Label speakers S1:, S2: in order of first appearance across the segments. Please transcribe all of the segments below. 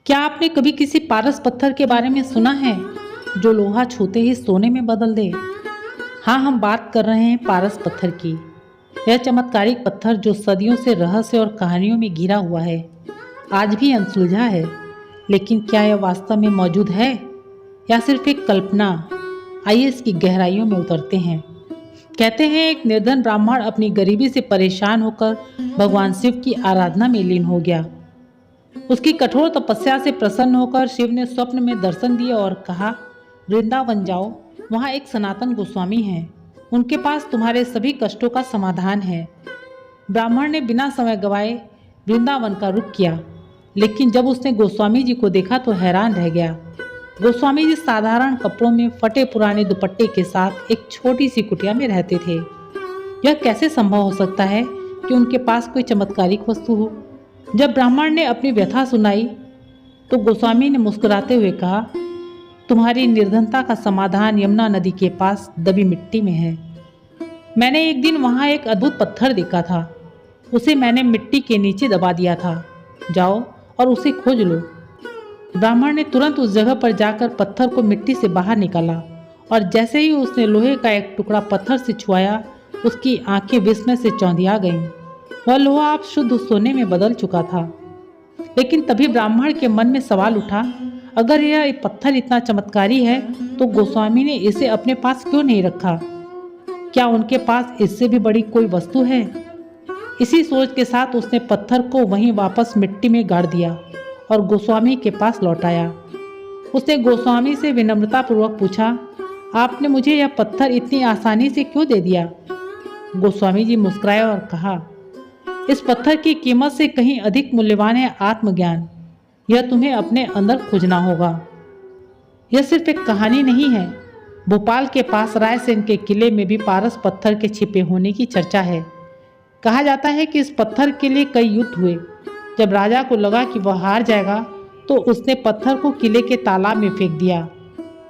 S1: क्या आपने कभी किसी पारस पत्थर के बारे में सुना है जो लोहा छूते ही सोने में बदल दे? हाँ, हम बात कर रहे हैं पारस पत्थर की। यह चमत्कारिक पत्थर जो सदियों से रहस्य और कहानियों में घिरा हुआ है, आज भी अनसुलझा है। लेकिन क्या यह वास्तव में मौजूद है या सिर्फ एक कल्पना? आइए इसकी गहराइयों में उतरते हैं। कहते हैं एक निर्धन ब्राह्मण अपनी गरीबी से परेशान होकर भगवान शिव की आराधना में लीन हो गया। उसकी कठोर तपस्या से प्रसन्न होकर शिव ने स्वप्न में दर्शन दिए और कहा, वृंदावन जाओ, वहाँ एक सनातन गोस्वामी हैं, उनके पास तुम्हारे सभी कष्टों का समाधान है। ब्राह्मण ने बिना समय गवाए वृंदावन का रुख किया, लेकिन जब उसने गोस्वामी जी को देखा तो हैरान रह गया। गोस्वामी जी साधारण कपड़ों में फटे पुराने दुपट्टे के साथ एक छोटी सी कुटिया में रहते थे। यह कैसे संभव हो सकता है कि उनके पास कोई चमत्कारिक वस्तु हो? जब ब्राह्मण ने अपनी व्यथा सुनाई तो गोस्वामी ने मुस्कुराते हुए कहा, तुम्हारी निर्धनता का समाधान यमुना नदी के पास दबी मिट्टी में है। मैंने एक दिन वहाँ एक अद्भुत पत्थर देखा था, उसे मैंने मिट्टी के नीचे दबा दिया था। जाओ और उसे खोज लो। ब्राह्मण ने तुरंत उस जगह पर जाकर पत्थर को मिट्टी से बाहर निकाला और जैसे ही उसने लोहे का एक टुकड़ा पत्थर से छुआया, उसकी आंखें विस्मय से चौंधिया गईं। वह लोहा अब शुद्ध सोने में बदल चुका था। लेकिन तभी ब्राह्मण के मन में सवाल उठा, अगर यह पत्थर इतना चमत्कारी है तो गोस्वामी ने इसे अपने पास क्यों नहीं रखा? क्या उनके पास इससे भी बड़ी कोई वस्तु है? इसी सोच के साथ उसने पत्थर को वहीं वापस मिट्टी में गाड़ दिया और गोस्वामी के पास लौटाया। उसने गोस्वामी से विनम्रता पूर्वक पूछा, आपने मुझे यह पत्थर इतनी आसानी से क्यों दे दिया? गोस्वामी जी मुस्कुराए और कहा, इस पत्थर की कीमत से कहीं अधिक मूल्यवान है आत्मज्ञान। यह तुम्हें अपने अंदर खोजना होगा। यह सिर्फ एक कहानी नहीं है। भोपाल के पास रायसेन के किले में भी पारस पत्थर के छिपे होने की चर्चा है। कहा जाता है कि इस पत्थर के लिए कई युद्ध हुए। जब राजा को लगा कि वह हार जाएगा तो उसने पत्थर को किले के तालाब में फेंक दिया।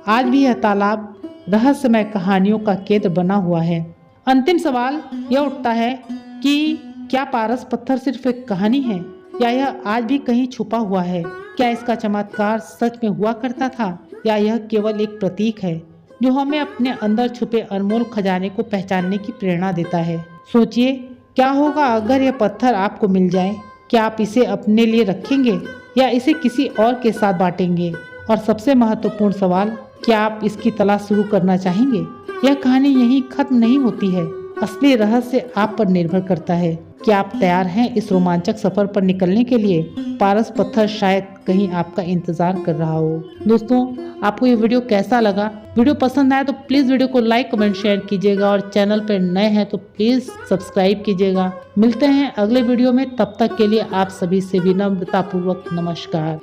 S1: आज भी यह तालाब रहस्यमय कहानियों का केंद्र बना हुआ है। अंतिम सवाल यह उठता है कि क्या पारस पत्थर सिर्फ एक कहानी है या यह आज भी कहीं छुपा हुआ है? क्या इसका चमत्कार सच में हुआ करता था या यह केवल एक प्रतीक है जो हमें अपने अंदर छुपे अनमोल खजाने को पहचानने की प्रेरणा देता है? सोचिए, क्या होगा अगर यह पत्थर आपको मिल जाए? क्या आप इसे अपने लिए रखेंगे या इसे किसी और के साथ बांटेंगे? और सबसे महत्वपूर्ण सवाल, क्या आप इसकी तलाश शुरू करना चाहेंगे? यह कहानी यहीं खत्म नहीं होती है। असली रहस्य आप पर निर्भर करता है। क्या आप तैयार हैं इस रोमांचक सफर पर निकलने के लिए? पारस पत्थर शायद कहीं आपका इंतजार कर रहा हो। दोस्तों, आपको ये वीडियो कैसा लगा? वीडियो पसंद आया तो प्लीज वीडियो को लाइक, कमेंट, शेयर कीजिएगा और चैनल पर नए हैं तो प्लीज सब्सक्राइब कीजिएगा। मिलते हैं अगले वीडियो में, तब तक के लिए आप सभी से विनम्रता पूर्वक नमस्कार।